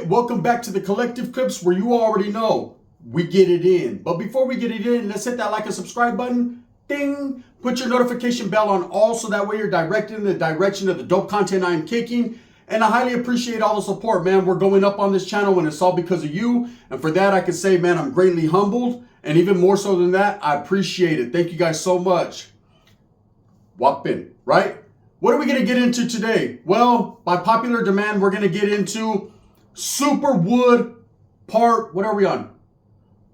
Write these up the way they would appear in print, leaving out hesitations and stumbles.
right, welcome back to the Collective Clips where you already know we get it in. But before we get it in, let's hit that like and subscribe button. Ding! Put your notification bell on all so that way you're directed in the direction of the dope content I'm kicking. And I highly appreciate all the support, man. We're going up on this channel and it's all because of you. And for that, I can say, man, I'm greatly humbled. And even more so than that, I appreciate it. Thank you guys so much. Whopping, right? What are we going to get into today? Well, by popular demand, we're going to get into Superwood part, what are we on?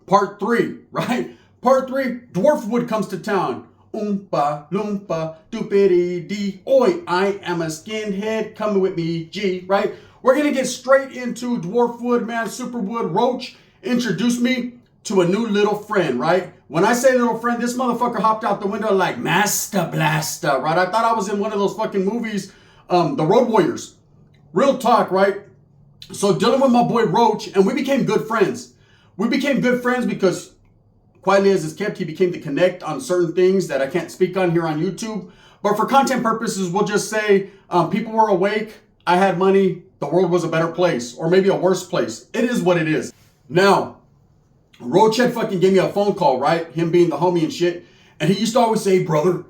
Part 3, right? Part 3, Dwarfwood comes to town. Oompa, loompa, doopity dee. Oi, I am a skinhead, coming with me, G, right? We're going to get straight into Dwarfwood, man. Superwood Roach introduced me to a new little friend, right? When I say little friend, this motherfucker hopped out the window like Master Blaster, right? I thought I was in one of those fucking movies, the Road Warriors. Real talk, right? So dealing with my boy Roach, and we became good friends. We became good friends because, quietly as it's kept, he became to connect on certain things that I can't speak on here on YouTube. But for content purposes, we'll just say people were awake, I had money, the world was a better place, or maybe a worse place. It is what it is. Now, Roach had fucking gave me a phone call, right? Him being the homie and shit. And he used to always say, hey, brother,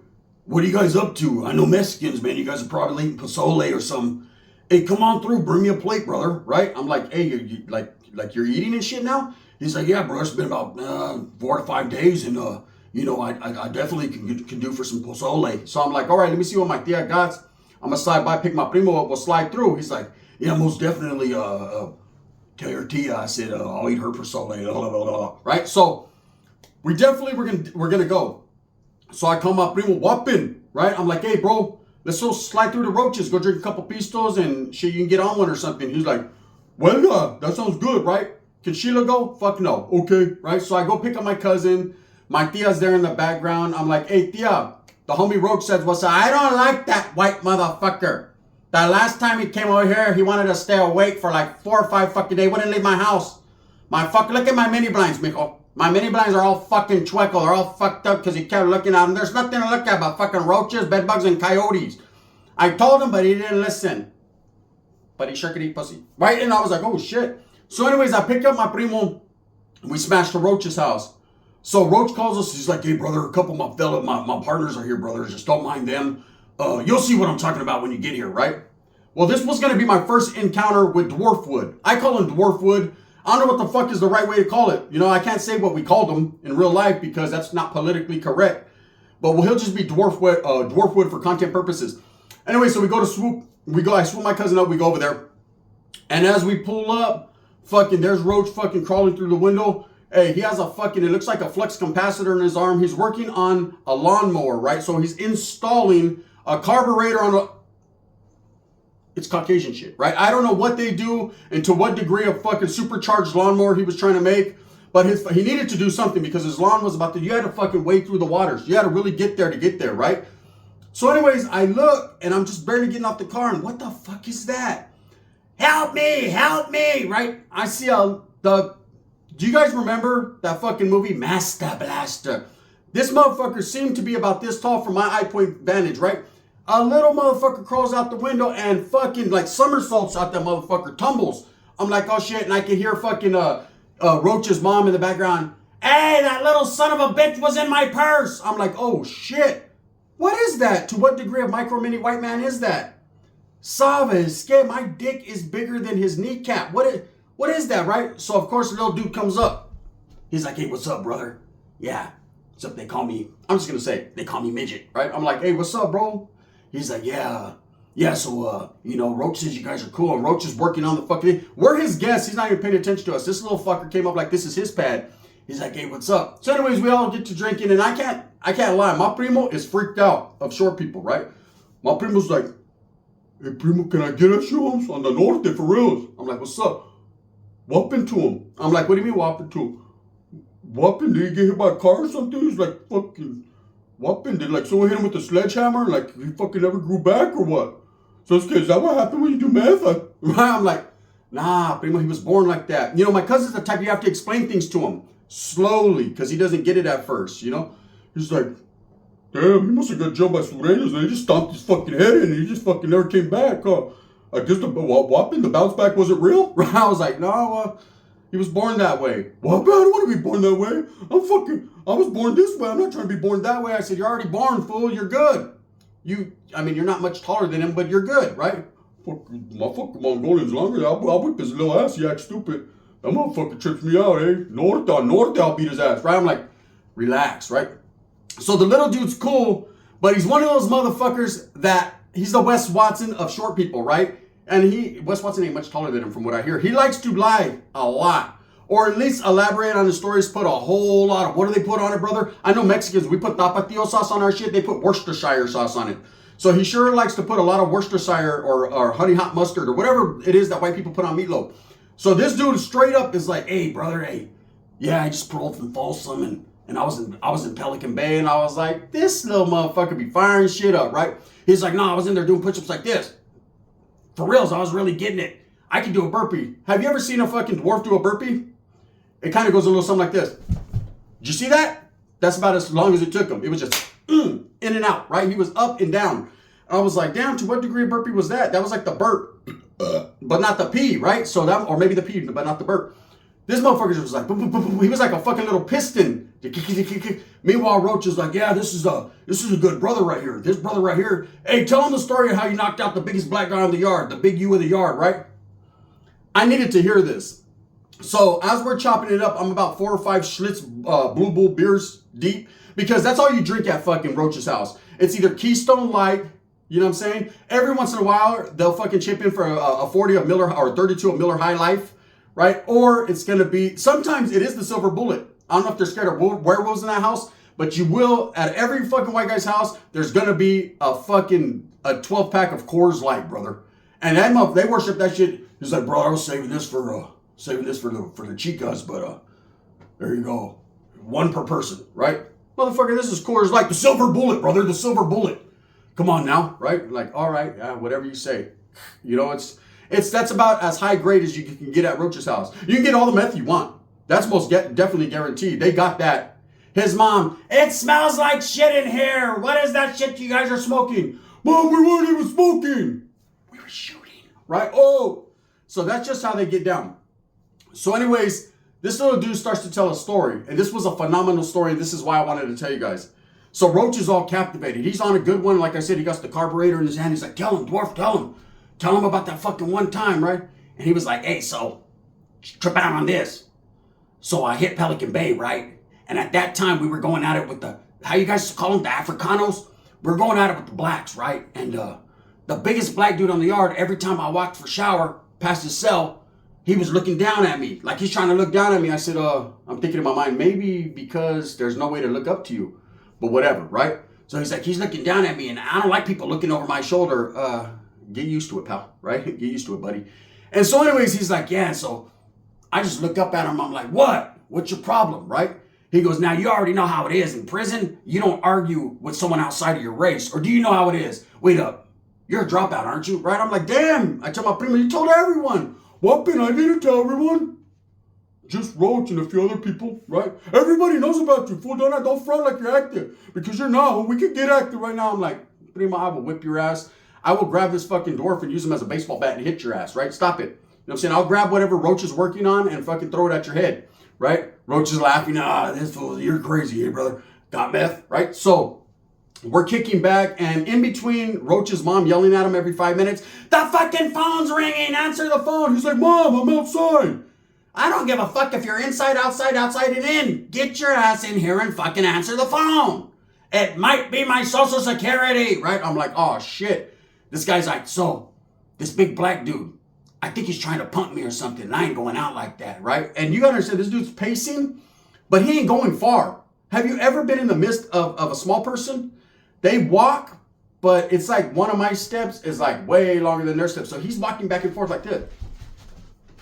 what are you guys up to? I know Mexicans, man. You guys are probably eating pozole or something. Hey, come on through, bring me a plate, brother, right? I'm like, hey, you like you're eating and shit now? He's like, yeah, bro, it's been about 4 to 5 days, and you know, I definitely can do for some pozole. So I'm like, all right, let me see what my tia got. I'm gonna slide by, pick my primo up, we'll slide through. He's like, yeah, most definitely, tell your tia. I said, I'll eat her pozole, blah, blah, blah, right? So we definitely we're gonna go. So I call my primo whopping, right? I'm like, hey, bro. Let's go slide through the Roaches, go drink a couple pistos and shit, you can get on one or something. He's like, well, that sounds good, right? Can Sheila go? Fuck no. Okay, right? So I go pick up my cousin. My tia's there in the background. I'm like, hey, tia, the homie Roach says, what's up? I don't like that white motherfucker. The last time he came over here, he wanted to stay awake for like 4 or 5 fucking days. Wouldn't leave my house. Look at my mini blinds, mijo. My mini blinds are all fucking chueco. They're all fucked up because he kept looking at them. There's nothing to look at but fucking roaches, bedbugs, and coyotes. I told him, but he didn't listen. But he sure could eat pussy. Right? And I was like, oh, shit. So anyways, I picked up my primo. We smashed the Roach's house. So Roach calls us. He's like, hey, brother, a couple of my partners are here, brother. Just don't mind them. You'll see what I'm talking about when you get here, right? Well, this was going to be my first encounter with Dwarfwood. I call him Dwarfwood. I don't know what the fuck is the right way to call it. You know, I can't say what we called him in real life because that's not politically correct. But he'll just be Dwarfwood for content purposes. Anyway, so we go to swoop. I swoop my cousin up. We go over there. And as we pull up, fucking, there's Roach fucking crawling through the window. Hey, he has a fucking, it looks like a flux capacitor in his arm. He's working on a lawnmower, right? So he's installing a carburetor on a, it's Caucasian shit, right? I don't know what they do and to what degree of fucking supercharged lawnmower he was trying to make, but he needed to do something because his lawn was about to, you had to fucking wade through the waters. You had to really get there to get there, right? So anyways, I look and I'm just barely getting off the car and what the fuck is that? Help me, right? I see do you guys remember that fucking movie, Master Blaster? This motherfucker seemed to be about this tall from my eye point vantage, right? A little motherfucker crawls out the window and fucking like somersaults out that motherfucker, tumbles. I'm like, oh shit, and I can hear fucking Roach's mom in the background. Hey, that little son of a bitch was in my purse. I'm like, oh shit. What is that? To what degree of micro mini white man is that? Sava is scared. My dick is bigger than his kneecap. What is that, right? So of course the little dude comes up. He's like, hey, what's up, brother? Yeah, what's up? They call me, I'm just gonna say, they call me midget, right? I'm like, hey, what's up, bro? He's like, yeah, so, you know, Roach says you guys are cool. And Roach is working on the fucking, we're his guests. He's not even paying attention to us. This little fucker came up like this is his pad. He's like, hey, what's up? So anyways, we all get to drinking and I can't lie. My primo is freaked out of short people, right? My primo's like, hey, primo, can I get us shows on the norte for reals? I'm like, what's up? Whopping to him. I'm like, what do you mean whopping to him? Whopping, did he get hit by a car or something? He's like, fucking, whopping, did like someone hit him with a sledgehammer? Like, he fucking never grew back or what? So is that what happened when you do math? I'm like, nah, primo, he was born like that. You know, my cousin's the type you have to explain things to him slowly because he doesn't get it at first, you know? He's like, damn, he must have got jumped by Sureños and he just stomped his fucking head in and he just fucking never came back, huh? I guess what happened? The bounce back wasn't real? I was like, no, he was born that way. Well, I don't want to be born that way. I was born this way. I'm not trying to be born that way. I said, you're already born, fool. You're good. You're not much taller than him, but you're good, right? My fucking Mongolian's longer. I'll whip his little ass. He acts stupid. That motherfucker trips me out, eh? Norte, I'll beat his ass, right? I'm like, relax, right? So the little dude's cool, but he's one of those motherfuckers that he's the Wes Watson of short people, right? And Wes Watson ain't much taller than him from what I hear. He likes to lie a lot, or at least elaborate on his stories, put a whole lot of, what do they put on it, brother? I know Mexicans, we put tapatio sauce on our shit. They put Worcestershire sauce on it. So he sure likes to put a lot of Worcestershire or honey hot mustard or whatever it is that white people put on meatloaf. So this dude straight up is like, hey, brother, hey, yeah, I just paroled from Folsom and I was in Pelican Bay, and I was like, this little motherfucker be firing shit up, right? He's like, no, I was in there doing push-ups like this. For reals, I was really getting it. I can do a burpee. Have you ever seen a fucking dwarf do a burpee? It kind of goes a little something like this. Did you see that? That's about as long as it took him. It was just in and out, right? He was up and down. I was like, damn, to what degree of burpee was that? That was like the burp, but not the pee, right? So that, or maybe the pee, but not the burp. This motherfucker was like, boom, boom, boom, boom. He was like a fucking little piston. Meanwhile, Roach is like, yeah, this is a good brother right here. This brother right here. Hey, tell him the story of how you knocked out the biggest black guy in the yard, the big U of the yard, right? I needed to hear this. So as we're chopping it up, I'm about 4 or 5 Schlitz Blue Bull beers deep, because that's all you drink at fucking Roach's house. It's either Keystone Light, you know what I'm saying? Every once in a while, they'll fucking chip in for a 40 of Miller or 32 of Miller High Life, right? Or it's going to be, sometimes it is the Silver Bullet. I don't know if they're scared of werewolves in that house, but you will, at every fucking white guy's house, there's going to be a 12 pack of Coors Light, brother. And they worship that shit. He's like, bro, I was saving this for the chicas, but there you go. 1 per person, right? Motherfucker, this is Coors Light, the Silver Bullet, brother, the Silver Bullet. Come on now, right? Like, all right, whatever you say. You know, that's about as high grade as you can get at Roach's house. You can get all the meth you want. That's most definitely guaranteed. They got that. His mom, it smells like shit in here. What is that shit you guys are smoking? Mom, we weren't even smoking. We were shooting, right? Oh, so that's just how they get down. So anyways, this little dude starts to tell a story, and this was a phenomenal story, and this is why I wanted to tell you guys. So Roach is all captivated. He's on a good one. Like I said, he got the carburetor in his hand. He's like, tell him, Dwarf, tell him. Tell him about that fucking one time, right? And he was like, hey, so trip out on this. So I hit Pelican Bay, right? And at that time, we were going at it with how you guys call them, the Africanos? We're going at it with the blacks, right? And the biggest black dude on the yard, every time I walked for shower past his cell, he was looking down at me. Like he's trying to look down at me. I said, I'm thinking in my mind, maybe because there's no way to look up to you. But whatever, right? So he's like, he's looking down at me, and I don't like people looking over my shoulder. Get used to it, pal, right? Get used to it, buddy. And so anyways, he's like, yeah, so I just look up at him. I'm like, what? What's your problem, right? He goes, now you already know how it is. In prison, you don't argue with someone outside of your race. Or do you know how it is? Wait up, you're a dropout, aren't you? Right? I'm like, damn. I tell my primo, you told everyone. What, Ben? I didn't tell everyone. Just Roach and a few other people, right? Everybody knows about you, fool. Don't front like you're active, because you're not. We could get active right now. I'm like, primo, I will whip your ass. I will grab this fucking dwarf and use him as a baseball bat and hit your ass, right? Stop it. You know what I'm saying? I'll grab whatever Roach is working on and fucking throw it at your head, right? Roach is laughing. This fool, you're crazy, hey, brother. Got meth, right? So we're kicking back, and in between Roach's mom yelling at him every 5 minutes, the fucking phone's ringing, answer the phone. He's like, Mom, I'm outside. I don't give a fuck if you're inside, outside, outside, and in. Get your ass in here and fucking answer the phone. It might be my social security, right? I'm like, oh shit. This guy's like, so this big black dude, I think he's trying to punk me or something. And I ain't going out like that, right? And you gotta understand, this dude's pacing, but he ain't going far. Have you ever been in the midst of a small person? They walk, but it's like one of my steps is like way longer than their steps. So he's walking back and forth like this,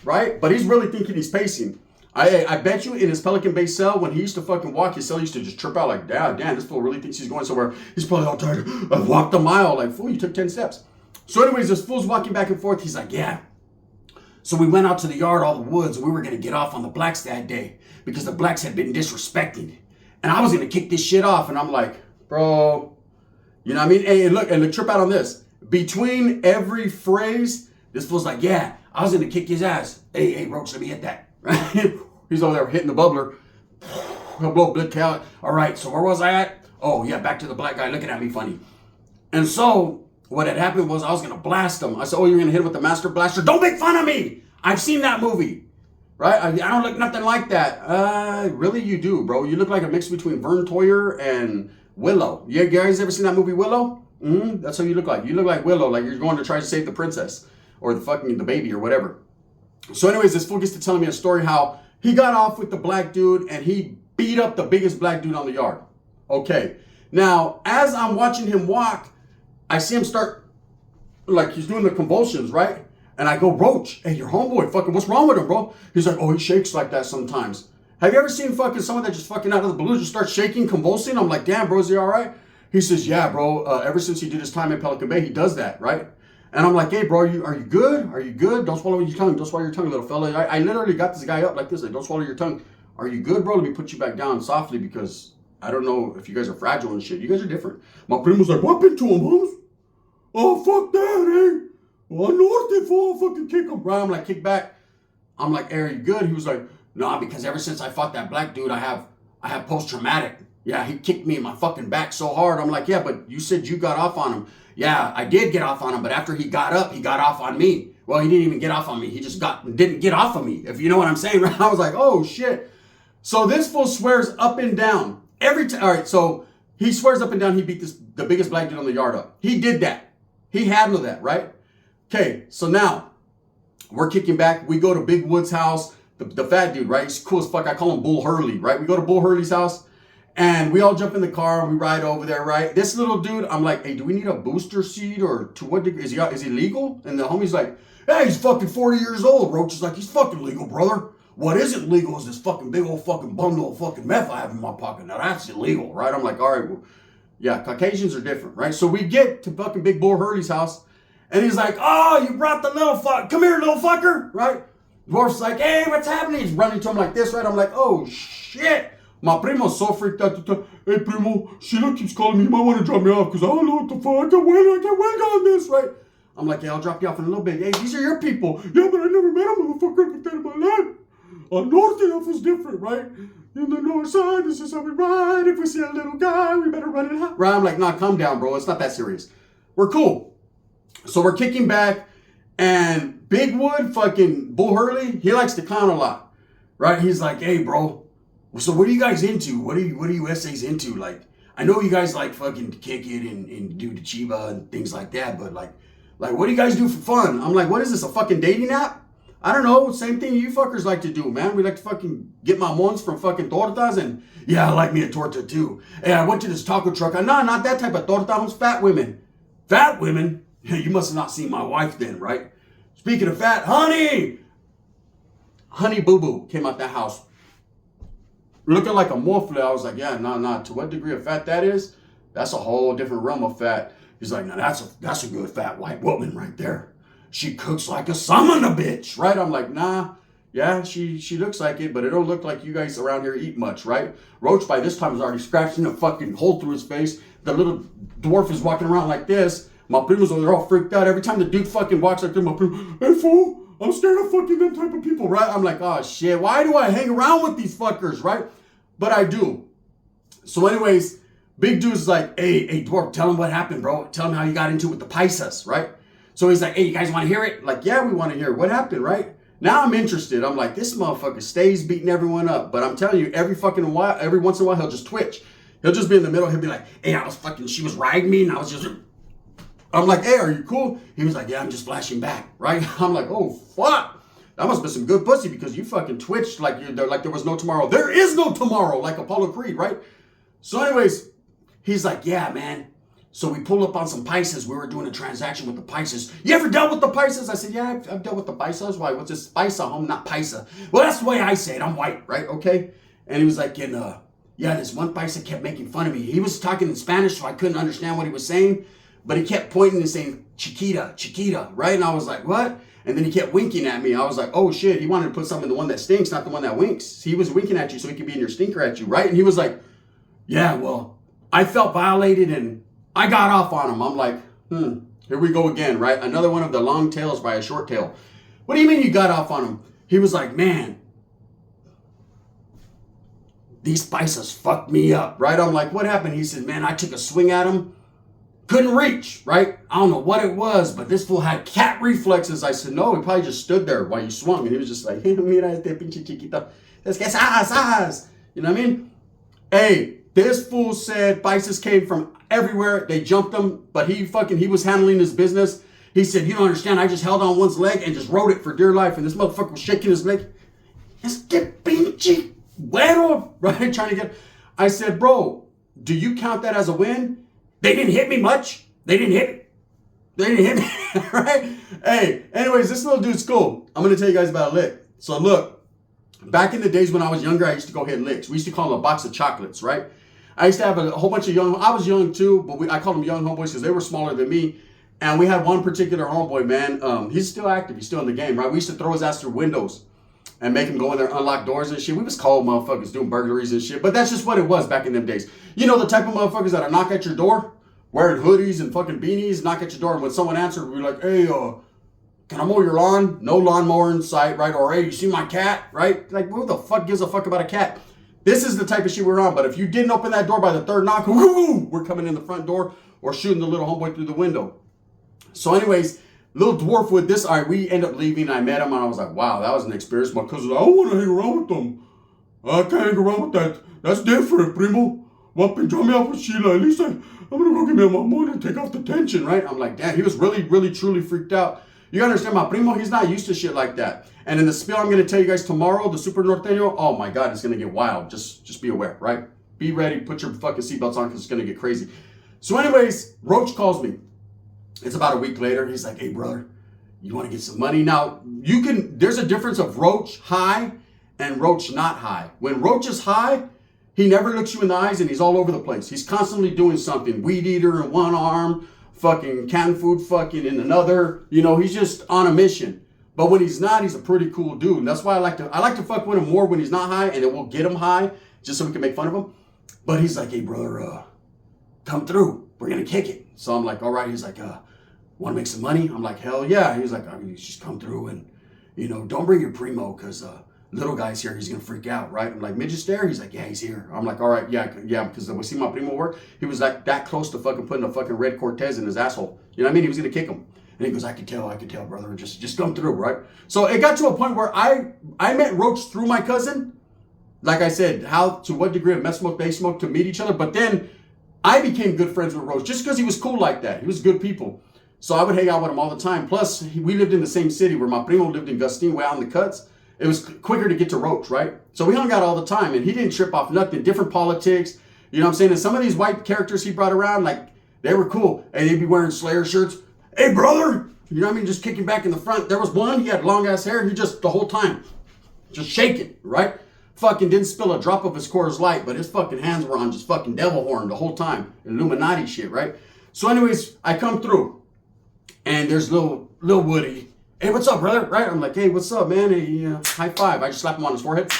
right? But he's really thinking he's pacing. I bet you in his Pelican Bay cell, when he used to fucking walk, his cell used to just trip out like, damn, this fool really thinks he's going somewhere. He's probably all tired. I've walked a mile. Like, fool, you took 10 steps. So anyways, this fool's walking back and forth. He's like, yeah. So we went out to the yard, all the woods, and we were going to get off on the blacks that day because the blacks had been disrespecting. And I was going to kick this shit off. And I'm like, bro, you know what I mean? Hey, look, and the trip out on this. Between every phrase, This fool's like, yeah, I was gonna kick his ass. Hey, Roach, let me hit that. Right? He's over there hitting the bubbler. He'll blow blood count. All right, so where was I at? Oh, yeah, back to the black guy looking at me funny. And so what had happened was I was gonna blast him. I said, oh, you're gonna hit him with the Master Blaster? Don't make fun of me. I've seen that movie. Right? I don't look nothing like that. Really, you do, bro. You look like a mix between Vern Toyer and Willow. You guys ever seen that movie Willow? That's how you look like. You look like Willow, like you're going to try to save the princess or the baby or whatever. So anyways, this fool gets to telling me a story how he got off with the black dude and he beat up the biggest black dude on the yard. Okay. Now, as I'm watching him walk, I see him start, like he's doing the convulsions, right? And I go, Roach, hey, your homeboy, fucking, what's wrong with him, bro? He's like, oh, he shakes like that sometimes. Have you ever seen fucking someone that just fucking out of the blue just starts shaking, convulsing? I'm like, damn, bro, is he all right? He says, yeah, bro, ever since he did his time in Pelican Bay, he does that, right? And I'm like, hey, bro, are you good? Are you good? Don't swallow your tongue. Don't swallow your tongue, little fella. I literally got this guy up like this. Like, don't swallow your tongue. Are you good, bro? Let me put you back down softly because I don't know if you guys are fragile and shit. You guys are different. My primo's like, what happened to him, Holmes? Oh, fuck that, eh? Well, North fool, fucking kick him. Right, I'm like, kick back. I'm like, are you good? He was like, nah, because ever since I fought that black dude, I have post-traumatic. Yeah, he kicked me in my fucking back so hard. I'm like, yeah, but you said you got off on him. Yeah, I did get off on him, but after he got up, he got off on me. Well, he didn't even get off on me. He just didn't get off of me, if you know what I'm saying. I was like, oh, shit. So this fool swears up and down. Every time, all right, so he swears up and down he beat the biggest black dude on the yard up. He did that. He handled that, right? Okay, so now we're kicking back. We go to Big Wood's house, the fat dude, right? He's cool as fuck. I call him Bull Hurley, right? We go to Bull Hurley's house and we all jump in the car and we ride over there, right? This little dude, I'm like, hey, do we need a booster seat or to what degree? Is he legal? And the homie's like, hey, he's fucking 40 years old. Roach is like, he's fucking legal, brother. What isn't legal is this fucking big old fucking bundle of fucking meth I have in my pocket. Now that's illegal, right? I'm like, all right, well, yeah, Caucasians are different, right? So we get to fucking Big Bull Hurley's house. And he's like, oh, you brought the little fuck. Come here, little fucker, right? Dwarf's like, hey, what's happening? He's running to him like this, right? I'm like, oh, shit. My primo's so freaked out. Hey, primo, Sheila keeps calling me. You might want to drop me off because I don't know what the fuck. I can't wait on this, right? I'm like, yeah, I'll drop you off in a little bit. Hey, these are your people. Yeah, but I never met a motherfucker like that in my life. On North, it was different, right? In the north side, this is how we ride. If we see a little guy, we better run it out. Right? I'm like, nah, calm down, bro. It's not that serious. We're cool. So we're kicking back, and Big Wood, fucking Bull Hurley, he likes to clown a lot, right? He's like, hey, bro, so what are you guys into? What are you essays into? Like, I know you guys like fucking kick it and do the chiba and things like that, but like, what do you guys do for fun? I'm like, what is this, a fucking dating app? I don't know, same thing you fuckers like to do, man. We like to fucking get mamons from fucking tortas, and yeah, I like me a torta too. Hey, I went to this taco truck. No, not that type of torta. I'm fat women. Fat women? You must have not seen my wife then, right? Speaking of fat, Honey Boo Boo came out that house looking like a morphle. I was like, yeah, nah. To what degree of fat that is, that's a whole different realm of fat. He's like, now that's a good fat white woman right there. She cooks like a summoner bitch, right? I'm like, nah, yeah, she looks like it, but it don't look like you guys around here eat much, right? Roach by this time is already scratching a fucking hole through his face. The little dwarf is walking around like this. My primos are all freaked out. Every time the dude fucking walks like this, my primo, hey fool, I'm scared of fucking them type of people, right? I'm like, oh shit, why do I hang around with these fuckers, right? But I do. So anyways, big dude's like, hey, dwarf, tell him what happened, bro. Tell him how you got into it with the Pisces, right? So he's like, hey, you guys want to hear it? Like, yeah, we want to hear it. What happened, right? Now I'm interested. I'm like, this motherfucker stays beating everyone up. But I'm telling you, every once in a while, he'll just twitch. He'll just be in the middle. He'll be like, hey, she was riding me, and I was just... I'm like, hey, are you cool? He was like, yeah, I'm just flashing back, right? I'm like, oh, fuck. That must be some good pussy because you fucking twitched like there was no tomorrow. There is no tomorrow, like Apollo Creed, right? So anyways, he's like, yeah, man. So we pulled up on some Pisces. We were doing a transaction with the Pisces. You ever dealt with the Pisces? I said, yeah, I've dealt with the Pisces. Why? What's this? Paisa, home, not Paisa. Well, that's the way I say it. I'm white, right? Okay? And he was like, yeah, this one Paisa kept making fun of me. He was talking in Spanish, so I couldn't understand what he was saying. But he kept pointing and saying, Chiquita, right? And I was like, what? And then he kept winking at me. I was like, oh shit, he wanted to put something in the one that stinks, not the one that winks. He was winking at you so he could be in your stinker at you, right? And he was like, yeah, well, I felt violated and I got off on him. I'm like, Here we go again, right? Another one of the long tails by a short tail. What do you mean you got off on him? He was like, man, these spices fucked me up, right? I'm like, what happened? He said, man, I took a swing at him. Couldn't reach, right? I don't know what it was, but this fool had cat reflexes. I said, no, he probably just stood there while you swung. And he was just like, mira este pinche chiquito. Es que sas. You know what I mean? Hey, this fool said spices came from everywhere. They jumped him, but he was handling his business. He said, you don't understand. I just held on one's leg and just rode it for dear life. And this motherfucker was shaking his leg. Este pinche güero, right? Trying to get. I said, bro, do you count that as a win? They didn't hit me much. They didn't hit me, right? Hey, anyways, this little dude's cool. I'm going to tell you guys about a lick. So look, back in the days when I was younger, I used to go hit licks. We used to call them a box of chocolates, right? I used to have a whole bunch of I was young too, but I called them young homeboys because they were smaller than me. And we had one particular homeboy, man. He's still active. He's still in the game, right? We used to throw his ass through windows and make him go in there, unlock doors and shit. We was cold motherfuckers doing burglaries and shit. But that's just what it was back in them days. You know the type of motherfuckers that'll knock at your door, wearing hoodies and fucking beanies, knock at your door. And when someone answered, we're like, hey, can I mow your lawn? No lawnmower in sight, right? Or, hey, you see my cat, right? Like, who the fuck gives a fuck about a cat? This is the type of shit we're on. But if you didn't open that door by the third knock, we're coming in the front door or shooting the little homeboy through the window. So anyways, little Dwarfwood, we end up leaving. I met him and I was like, wow, that was an experience. My cousin's like, I don't want to hang around with them. I can't hang around with that. That's different, primo. Well, drop me off with Sheila. At least I'm going to go get me a mamon and take off the tension, right? I'm like, damn, he was really, really, truly freaked out. You understand, my primo, he's not used to shit like that. And in the spiel I'm going to tell you guys tomorrow, the Super Norteño, oh my God, it's going to get wild. Just be aware, right? Be ready. Put your fucking seatbelts on because it's going to get crazy. So anyways, Roach calls me. It's about a week later. He's like, hey, brother, you want to get some money? Now, there's a difference of Roach high and Roach not high. When Roach is high, he never looks you in the eyes and he's all over the place. He's constantly doing something. Weed eater in one arm, fucking canned food fucking in another. You know, he's just on a mission. But when he's not, he's a pretty cool dude. And that's why I like to fuck with him more when he's not high, and then we'll get him high just so we can make fun of him. But he's like, hey, brother, come through. We're going to kick it. So I'm like, all right. He's like, want to make some money? I'm like, hell yeah. He's like, I mean, just come through and, you know, don't bring your primo because little guy's here. He's going to freak out, right? I'm like, midget's there? He's like, yeah, he's here. I'm like, all right, yeah, because we see my primo work. He was like that close to fucking putting a fucking red Cortez in his asshole. You know what I mean? He was going to kick him. And he goes, I could tell, brother. Just come through, right? So it got to a point where I met Roach through my cousin. Like I said, to what degree of meth smoke, they smoke to meet each other. But then I became good friends with Roach just because he was cool like that. He was good people. So I would hang out with him all the time. Plus, we lived in the same city where my primo lived in Gustine, way out in the cuts. It was quicker to get to Roach, right? So we hung out all the time, and he didn't trip off nothing. Different politics, you know what I'm saying? And some of these white characters he brought around, like, they were cool. And they'd be wearing Slayer shirts. Hey, brother! You know what I mean? Just kicking back in the front. There was one, he had long-ass hair. He just, the whole time, just shaking, right? Fucking didn't spill a drop of his Coors Light, but his fucking hands were on just fucking devil horn the whole time. Illuminati shit, right? So anyways, I come through. And there's little Woody. Hey, what's up, brother? Right? I'm like, hey, what's up, man? Hey, high five. I just slap him on his forehead.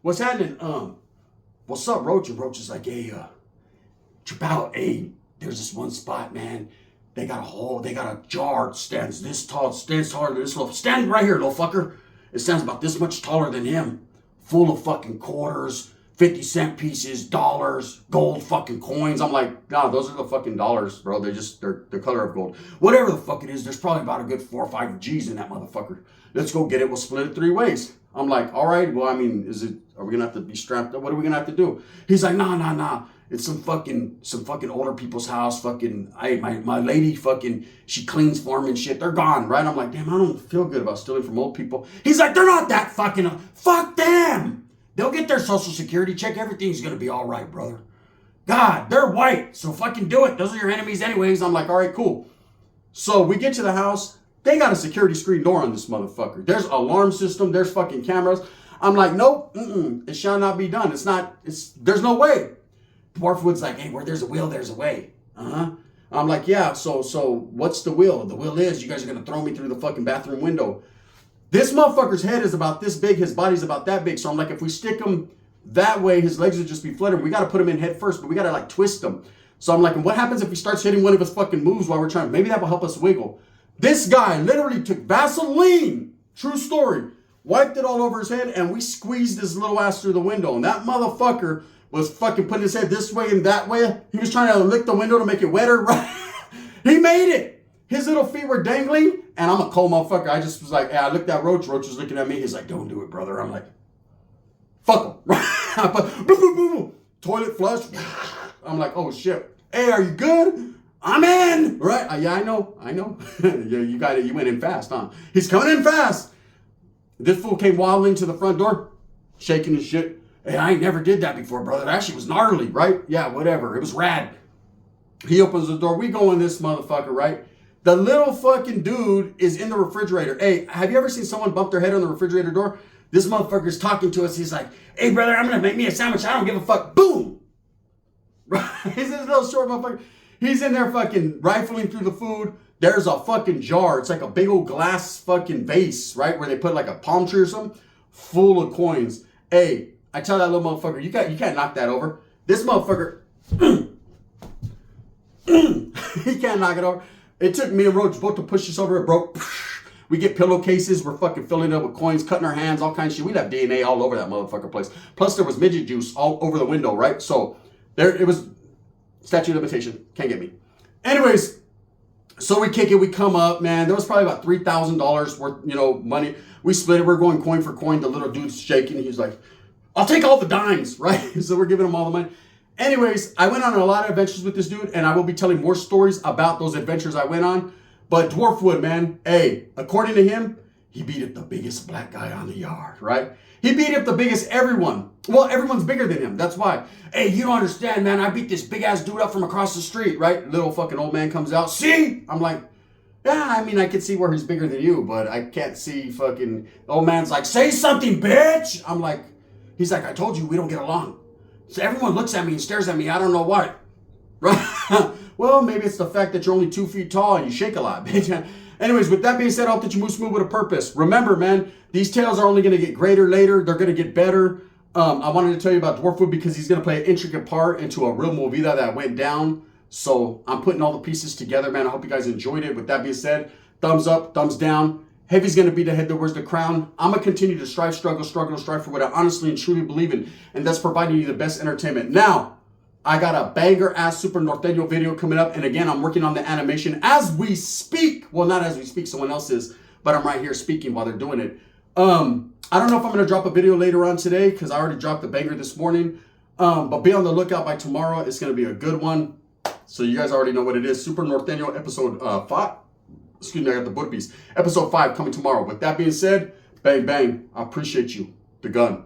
What's happening? What's up, Roach? And Roach is like, hey, trip out. Hey, there's this one spot, man. They got a jar. It stands this tall. It stands taller than this little. Stand right here, little fucker. It stands about this much taller than him. Full of fucking quarters, 50-cent pieces, dollars, gold fucking coins. I'm like, nah, those are the fucking dollars, bro. They're the color of gold. Whatever the fuck it is, there's probably about a good 4 or 5 G's in that motherfucker. Let's go get it. We'll split it 3 ways. I'm like, all right, well, I mean, are we gonna have to be strapped up? What are we gonna have to do? He's like, nah. It's some fucking older people's house. Fucking, my lady fucking, she cleans for me and shit. They're gone, right? I'm like, damn, I don't feel good about stealing from old people. He's like, they're not that fucking, fuck them. They'll get their social security check. Everything's going to be all right, brother. God, they're white, so fucking do it. Those are your enemies anyways. I'm like, all right, cool. So we get to the house. They got a security screen door on this motherfucker. There's alarm system. There's fucking cameras. I'm like, nope, it shall not be done. There's no way. Dwarfwood's like, hey, where there's a will, there's a way. I'm like, yeah, so what's the will? The will is you guys are going to throw me through the fucking bathroom window. This motherfucker's head is about this big. His body's about that big. So I'm like, if we stick him that way, his legs would just be fluttering. We got to put him in head first, but we got to like twist him. So I'm like, what happens if he starts hitting one of his fucking moves while we're trying? Maybe that will help us wiggle. This guy literally took Vaseline, true story, wiped it all over his head, and we squeezed his little ass through the window. And that motherfucker was fucking putting his head this way and that way. He was trying to lick the window to make it wetter, right? He made it. His little feet were dangling, and I'm a cold motherfucker. I just was like, hey, I looked at Roach. Roach was looking at me. He's like, don't do it, brother. I'm like, fuck him. Boom, boom, boom. Toilet flush. I'm like, oh shit. Hey, are you good? I'm in. Right? Yeah, I know. Yeah, you got it. You went in fast, huh? He's coming in fast. This fool came waddling to the front door, shaking his shit. Hey, I ain't never did that before, brother. It actually was gnarly, right? Yeah, whatever. It was rad. He opens the door. We go in this motherfucker, right? The little fucking dude is in the refrigerator. Hey, have you ever seen someone bump their head on the refrigerator door? This motherfucker's talking to us. He's like, hey, brother, I'm going to make me a sandwich. I don't give a fuck. Boom. Right? He's this little short motherfucker. He's in there fucking rifling through the food. There's a fucking jar. It's like a big old glass fucking vase, right? Where they put like a palm tree or something, full of coins. Hey, I tell that little motherfucker, you can't knock that over. This motherfucker, he can't knock it over. It took me and Roach both to push this over. It broke. We get pillowcases. We're fucking filling it up with coins, cutting our hands, all kinds of shit. We'd have DNA all over that motherfucker place. Plus, there was midget juice all over the window, right? So there it was. Statute of limitation. Can't get me. Anyways, so we kick it. We come up, man. There was probably about $3,000 worth, money. We split it. We're going coin for coin. The little dude's shaking. He's like, I'll take all the dimes, right? So we're giving him all the money. Anyways, I went on a lot of adventures with this dude, and I will be telling more stories about those adventures I went on. But Dwarfwood, man, hey, according to him, he beat up the biggest black guy on the yard, right? He beat up the biggest everyone. Well, everyone's bigger than him. That's why. Hey, you don't understand, man. I beat this big-ass dude up from across the street, right? Little fucking old man comes out. See? I'm like, yeah, I mean, I can see where he's bigger than you, but I can't see fucking... Old man's like, say something, bitch! I'm like, he's like, I told you we don't get along. So everyone looks at me and stares at me. I don't know why. Right? Well, maybe it's the fact that you're only 2 feet tall and you shake a lot, bitch. Anyways, with that being said, I hope that you move smooth with a purpose. Remember, man, these tales are only going to get greater later. They're going to get better. I wanted to tell you about Dwarfwood because he's going to play an intricate part into a real movie that went down. So I'm putting all the pieces together, man. I hope you guys enjoyed it. With that being said, thumbs up, thumbs down. Heavy's going to be the head that wears the crown. I'm going to continue to strive, struggle for what I honestly and truly believe in. And that's providing you the best entertainment. Now, I got a banger-ass Super Norteño video coming up. And again, I'm working on the animation as we speak. Well, not as we speak. Someone else is. But I'm right here speaking while they're doing it. I don't know if I'm going to drop a video later on today because I already dropped the banger this morning. But be on the lookout by tomorrow. It's going to be a good one. So you guys already know what it is. Super Norteño episode 5. Excuse me, I got the book piece. Episode 5 coming tomorrow. With that being said, bang, bang. I appreciate you. The gun.